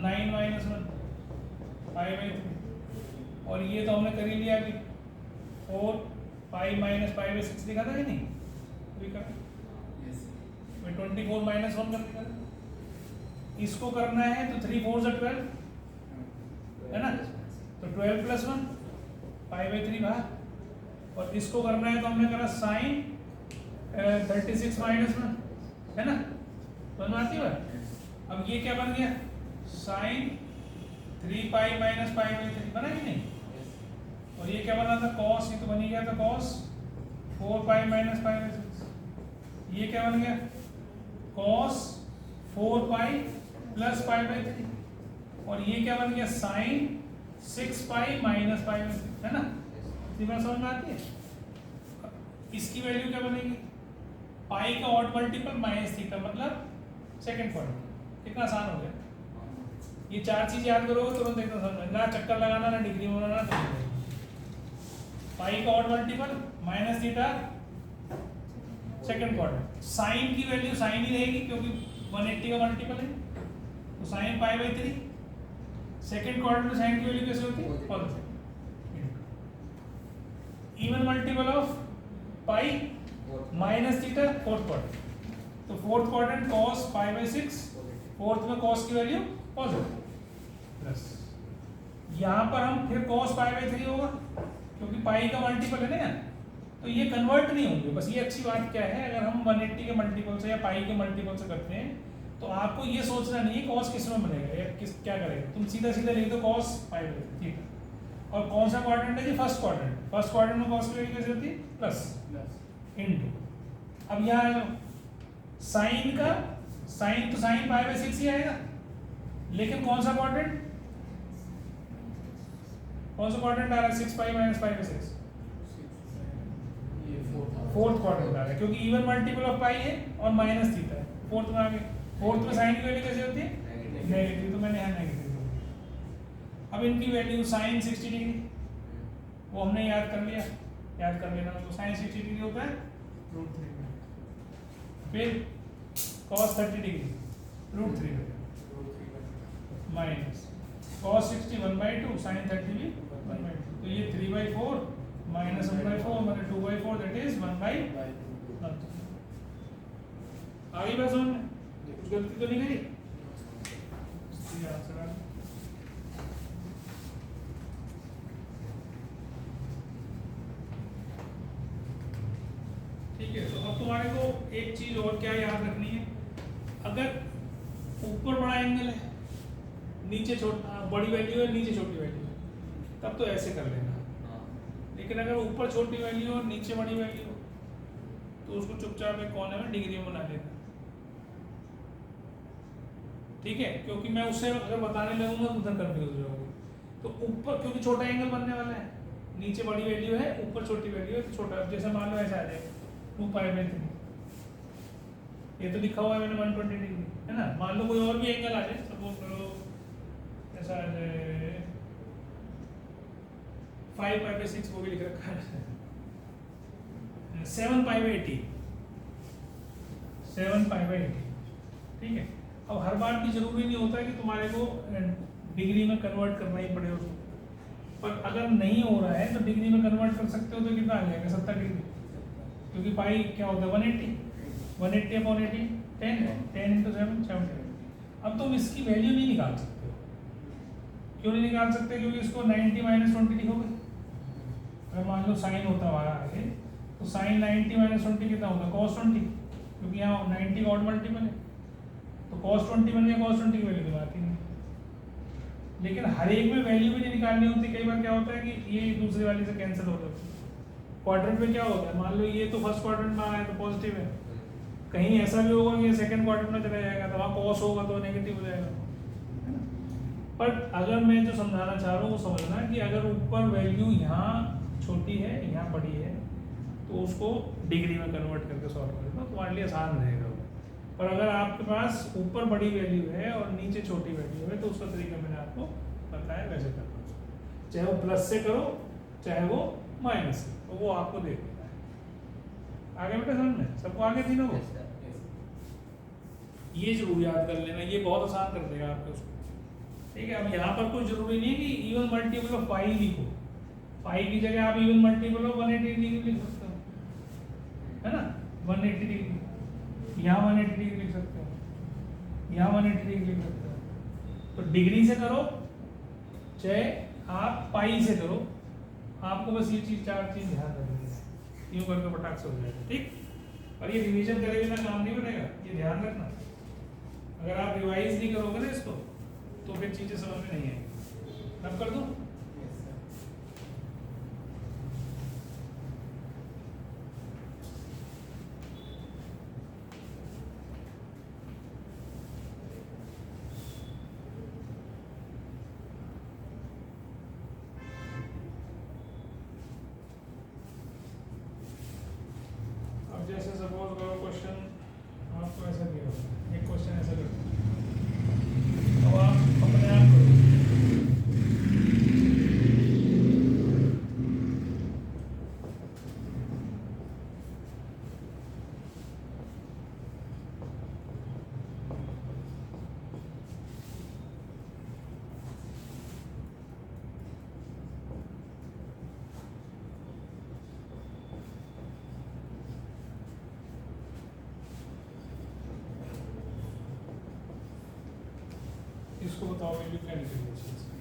9 minus 1 5/3 और ये तो हमने कर ही लिया कि 4 5 माइनस 5/6 लिखा था कि नहीं, अभी कर 24 माइनस 1 कर दिया। इसको करना है तो 3 4 12 है ना, तो 12 प्लस 1 5/3 बाहर, और इसको करना है तो हमने करा साइन 36 माइनस 1 है ना, समझ आती है। अब ये क्या बन गया, साइन 3 पाई माइनस 5/3 बना कि नहीं, और ये क्या बना था कॉस, ये तो बन ही गया था कॉस 4 पाई माइनस 5/6, ये क्या बन गया कॉस 4 पाई प्लस 5/3, और ये क्या बन गया साइन 6 पाई माइनस 5/3 है ना, इतनी बात समझ में आती है। इसकी वैल्यू क्या बनेगी, पाई का ऑड मल्टीपल माइनस थीटा मतलब सेकंड क्वाड्रेंट, कितना आसान हो गया। ये चार चीज याद करोगे तुरंत एकदम समझ, ना चक्कर लगाना ना डिग्री में बनाना, पाई का odd multiple minus theta second quadrant, sine की वैल्यू साइन ही रहेगी क्योंकि 180 का मल्टीपल है, तो साइन π/3, सेकंड क्वाड्रेंट में साइन की वैल्यू कैसे होती है positive, even multiple of pi minus theta fourth quadrant, तो फोर्थ क्वाड्रेंट cos π/6, फोर्थ में cos की वैल्यू पॉजिटिव प्लस, यहाँ पर हम फिर cos π/3 होगा क्योंकि पाई का मल्टीपल है ना, तो ये कन्वर्ट नहीं होंगे। बस ये अच्छी बात क्या है, अगर हम 180 के मल्टीपल से या पाई के मल्टीपल से करते हैं तो आपको ये सोचना नहीं है cos किस में बनेगा या किस क्या करेगा, तुम सीधा सीधा लिख दो cos π/3 ठीक है। और कौन सा क्वाड्रेंट है जी, फर्स्ट क्वाड्रेंट, फर्स्ट क्वाड्रेंट में cos की वैल्यू कैसे होती है प्लस इनटू, अब यहाँ साइन का साइन तो साइन π/6 ही आएगा, लेकिन कौन सा क्वाड्रेंट, कौन सा क्वाड्रेंट आ रहा है 6 पाई माइनस 5/6, फोर्थ क्वाड्रेंट आ रहा है क्योंकि इवन मल्टीपल ऑफ पाई है और माइनस थीटा है, फोर्थ में आ गया, फोर्थ में साइन की वैल्यू कैसे होती है नेगेटिव, तो मैंने यहाँ नेगेटिव। अब इनकी वैल्यू साइन 60 डिग्री वो हमने याद कर लिया, याद कर लेना, तो साइन 60 डिग्री होता है √3, फिर cos 30 degree √3 minus cos 60 1/2 sin 30 भी 1/2, तो ये 3/4 माइनस 1/4 मतलब 2/4 दैट इज 1/2। आगे बात समझ में, कुछ गलती तो नहीं करी, ये आंसर आ गया। ठीक है, तो अब तुम्हारे को एक चीज और क्या याद रखनी है, अगर ऊपर बड़ा एंगल है नीचे छोटा, बड़ी वैल्यू है नीचे छोटी वैल्यू है, तब तो ऐसे कर लेना, लेकिन अगर ऊपर छोटी वैल्यू और नीचे बड़ी वैल्यू हो तो उसको चुपचाप एक कोने में डिग्री में बना लेना, ठीक है, क्योंकि मैं उससे अगर बताने लगूंगा तो उधर कंफ्यूज हो जाओगे। तो ऊपर क्योंकि छोटा एंगल बनने वाला है, नीचे बड़ी वैल्यू है ऊपर छोटी वैल्यू है, तो छोटा, अब जैसे मान लो ऐसा आ जाएगा 2 π/3, ये तो लिखा हुआ है मैंने 120 डिग्री है ना, मान लो कोई और भी एंगल आ जाए, सपोज करो ऐसा आ जाए 5 π/6, वो भी लिख रखा है 7 π/80, 7 π/80, ठीक है। अब हर बार भी जरूरी नहीं होता है कि तुम्हारे को डिग्री में कन्वर्ट करना ही पड़े उसको, पर अगर नहीं हो रहा है तो डिग्री में कन्वर्ट कर सकते हो, तो कितना आ जाएगा 70 डिग्री, क्योंकि पाई क्या होता है 180 अपॉन 80 10 है, 10 × 7 70। अब तुम इसकी वैल्यू नहीं निकाल सकते हो, क्यों नहीं निकाल सकते, क्योंकि इसको 90 - 20 लिखोगे, अगर मान लो साइन होता हमारा आगे, तो साइन 90 - 20 कितना होगा cos 20, क्योंकि यहाँ 90 ऑड मल्टीपल है, तो cos 20 बन गया, cos 20 की वैल्यू तो आती नहीं, लेकिन हर एक में वैल्यू भी नहीं निकालनी होती। कई बार क्या होता है कि ये दूसरे वाले से कैंसिल हो जाती है। क्वाड्रेंट में क्या होता है, मान लो ये तो फर्स्ट क्वाड्रेंट में आया तो पॉजिटिव है, कहीं ऐसा भी होगा कि सेकंड क्वाड्रेंट में चला जाएगा तो वहाँ cos होगा तो नेगेटिव हो जाएगा, है ना। पर अगर मैं जो समझाना चाह रहा हूँ वो समझना कि अगर ऊपर वैल्यू यहाँ छोटी है यहाँ बड़ी है तो उसको डिग्री में कन्वर्ट करके सॉल्व कर देना, तुम्हारे लिए आसान रहेगा। पर अगर आपके पास ऊपर बड़ी वैल्यू है और नीचे छोटी वैल्यू है तो उसका तरीका मैंने आपको बताया वैसे करना, चाहे वो प्लस से करो चाहे वो माइनस से, तो वो आपको देख लेना है। आगे बेटा समझ में सबको आगे थी ना वो, ये जरूर याद कर लेना, ये बहुत आसान कर देगा आपको उसको। ठीक है। अब यहाँ पर कोई जरूरी नहीं है कि इवन मल्टीपल ऑफ पाई लिखो, पाई की जगह आप इवन मल्टीपल ऑफ 180 डिग्री लिख सकते हो, है ना। 180 डिग्री, यहाँ 180 डिग्री लिख सकते हो, यहाँ 180 डिग्री लिख सकते हो। तो डिग्री से करो चाहे आप पाई से करो, आपको बस ये चीज 4 चीज ध्यान रखनी है, यूं करके फटाक से हो जाएगा, ठीक। और ये रिवीजन करे बिना काम नहीं बनेगा, ये ध्यान रखना। अगर आप रिवाइज नहीं करोगे ना इसको तो फिर चीजें समझ में नहीं आएगी। अब कर दूं? अब जैसे सपोज करो क्वेश्चन आपको ऐसा दिया होगा, एक क्वेश्चन ऐसा कर तो आप अपने आप करो। इसको बताओ वैल्यू क्या निकलेगी इस चीज की।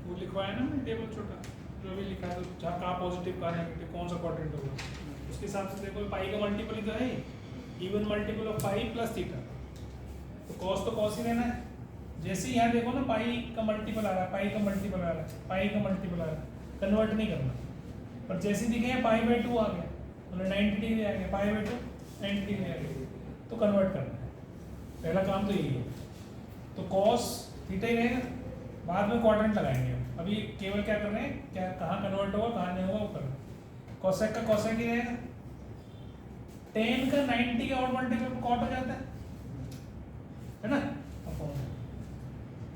वो लिखवाया ना मैंने टेबल छोटा जो भी लिखा है, तो जहाँ कहाँ पॉजिटिव कहाँ नेगेटिव कौन सा क्वाड्रेंट होगा उसके हिसाब से देखो। पाई का मल्टीपल ही तो है, even multiple of pi plus theta, तो कॉस तो कॉस ही रहना है। जैसे ही यहाँ देखो ना पाई का मल्टीपल आ रहा है, पाई का मल्टीपल आ रहा है, पाई का मल्टीपल आ रहा है, कन्वर्ट नहीं करना। पर जैसे ही दिखे पाई बाई 2 आ गया, मतलब 90 डिग्री आ गया, पाई बाई 2 90 डिग्री आ गया, तो कन्वर्ट करना है। पहला काम तो यही है। तो कॉस थीटा ही रहेगा, बाद में क्वाड्रेंट लगाएंगे। अभी केवल क्या कर रहे हैं, क्या कहाँ कन्वर्ट होगा कहाँ नहीं होगा वो करना है। कोसेक का कोसेक ही रहेगा, tan का 90 का और मल्टीपल कॉट हो जाता है ना।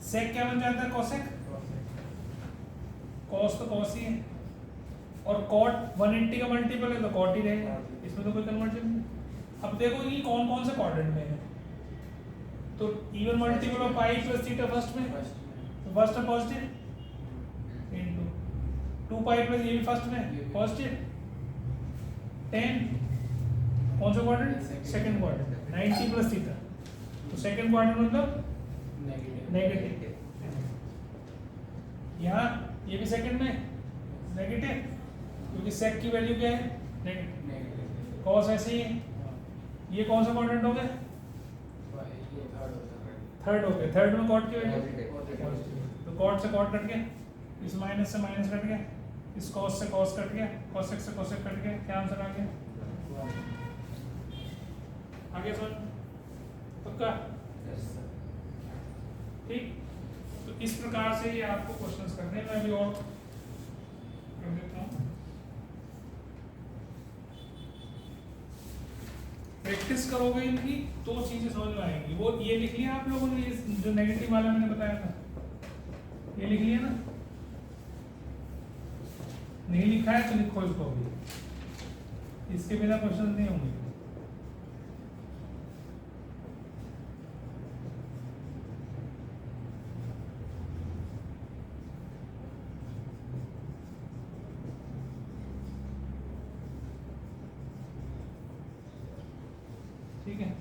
सेक क्या बन जाता है, कोसेक, कॉस तो कॉस ही है, और कॉट 180 का मल्टीपल है तो कॉट ही रहेगा, इसमें तो कोई कन्वर्जन नहीं। अब देखो ये कौन कौन से क्वाड्रेंट में है, तो even multiple of pi plus theta first में, तो फर्स्ट है पॉजिटिव इनटू 2 पाई प्लस ये भी फर्स्ट में पॉजिटिव, 10 कौन सा quadrant, second quadrant, 90 plus theta, तो सेकंड क्वाड्रेंट मतलब नेगेटिव। यहाँ ये भी सेकंड में नेगेटिव, क्योंकि सेक की वैल्यू क्या है, नेगेटिव। कॉस ऐसे ही है, ये कौन सा क्वाड्रेंट हो गया, थर्ड हो गया, थर्ड में कॉट की वैल्यू, तो कॉट से कॉट कट गया, इस माइनस से माइनस कट गया, इस कॉस से कॉस कट गया, कॉसेक से कॉसेक कट गया, क्या आंसर आ गया, आगे सुन पक्का, ठीक। तो इस प्रकार से ये आपको क्वेश्चंस करने हैं। मैं अभी और कर देता हूँ, प्रैक्टिस करोगे इनकी तो चीजें समझ में आएंगी। वो ये लिख लिया आप लोगों ने, ये जो नेगेटिव वाला मैंने बताया था, ये लिख लिया ना, नहीं लिखा है तो लिखो इसको भी, इसके बिना क्वेश्चन नहीं होंगे। ठीक है।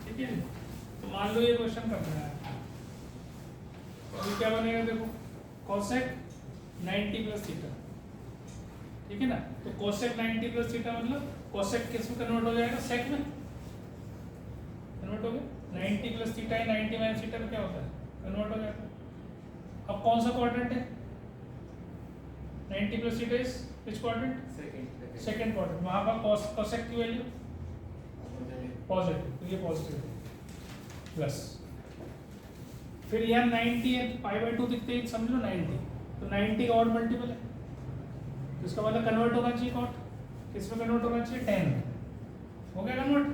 ठीक है, तो मान लो ये क्वेश्चन करना है, तो अभी क्या बनेगा देखो, कोसेक 90 प्लस थीटा, ठीक है ना। तो कोसेक 90 प्लस थीटा मतलब कोसेक किस में कन्वर्ट हो जाएगा, सेक में कन्वर्ट हो गया। 90 प्लस थीटा है 90 माइनस थीटा में क्या होता है, कन्वर्ट हो जाएगा। अब कौन सा क्वाड्रेंट है, 90 plus theta is which quadrant, second quadrant. वहां पर कोसेक की वैल्यू पॉजिटिव, तो ये पॉजिटिव है प्लस। फिर यहाँ 90 है, पाई बाई 2 दिखते ही समझ लो 90, तो 90 का और मल्टीपल है, तो इसका मतलब कन्वर्ट होना चाहिए कॉट, किस में कन्वर्ट होना चाहिए, 10 में हो गया कन्वर्ट।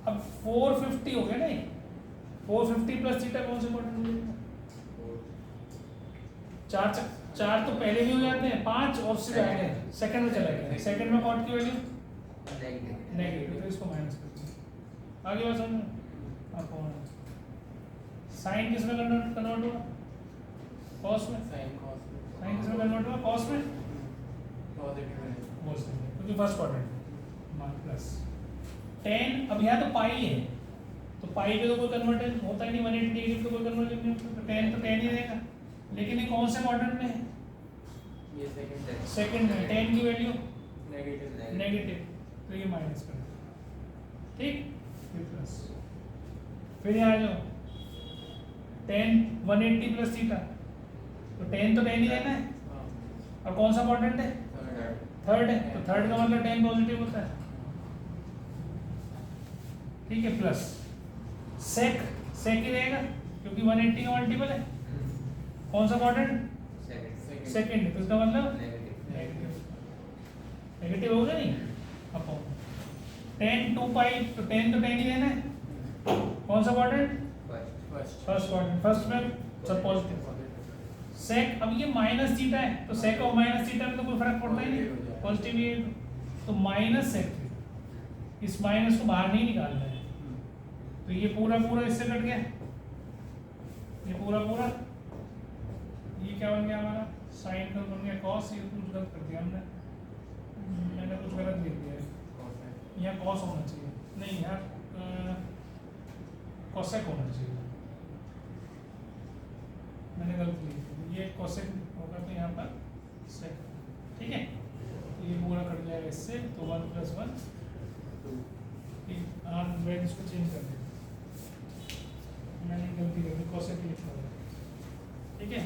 अब 450 हो गया नहीं, 450 प्लस थीटा कौन से क्वाड्रेंट में, चार तो पहले भी हो जाते हैं, 5 और उससे आगे सेकंड में चला गया, सेकंड में कॉट की वैल्यू नेगेटिव, तो इसको माइनस करते हैं। आगे बात समझ, अब साइन किस में कन्वर्ट हुआ, कॉस में, साइन किस में कन्वर्ट हुआ, कॉस में, क्योंकि फर्स्ट क्वाड्रेंट प्लस 10। अब यहाँ तो पाई है, तो पाई पे तो कोई कन्वर्जन होता ही नहीं, 180 डिग्री पे कोई कन्वर्जन नहीं होता, तो 10 तो 10 ही रहेगा। लेकिन ये कौन से क्वाड्रेंट में है, ये सेकंड में, 10 की वैल्यू नेगेटिव, तो ये माइनस कर दो, ठीक, ये प्लस। फिर यहाँ आ जाओ 10 180 प्लस थीटा, तो 10 तो 10 ही रहना है। और कौन सा क्वाड्रेंट है, थर्ड है, तो थर्ड का मतलब 10 पॉजिटिव होता है, ठीक है, प्लस सेक ही रहेगा क्योंकि 180 का मल्टीपल है। कौन सा क्वाड्रेंट, सेकंड, तो इसका मतलब नेगेटिव हो गया नहीं। अब 10 2 पाई, तो 10 तो 10 ही रहना है। कौन सा क्वाड्रेंट, फर्स्ट क्वाड्रेंट, फर्स्ट में सब पॉजिटिव। सेक, अब ये माइनस थीटा है, तो सेक और माइनस थीटा में तो कोई फर्क पड़ता ही नहीं, पॉजिटिव ही है, तो माइनस सेक, इस माइनस को बाहर नहीं निकालना है, तो ये पूरा इससे कट गया, ये पूरा ये क्या बन गया हमारा, साइन का बन गया कॉस, ये कुछ गलत कर दिया हमने, मैंने कुछ गलत लिख दिया है, यहाँ कॉस होना चाहिए, नहीं यहाँ कोसेक होना चाहिए, मैंने गलत लिख दिया, ये कोसेक होगा तो यहाँ पर सेक, ठीक है, तो ये पूरा कट जाएगा इससे, तो 1 + 1 2, इसको चेंज कर दें, मैंने गलती कर दी, कोसेक लिखा हुआ, ठीक है,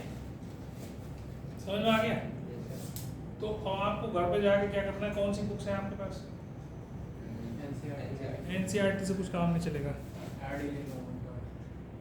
समझ में आ गया। तो आपको घर पे जाके क्या करना है, कौन सी बुक्स है आपके पास, एनसीईआरटी से कुछ काम नहीं चलेगा,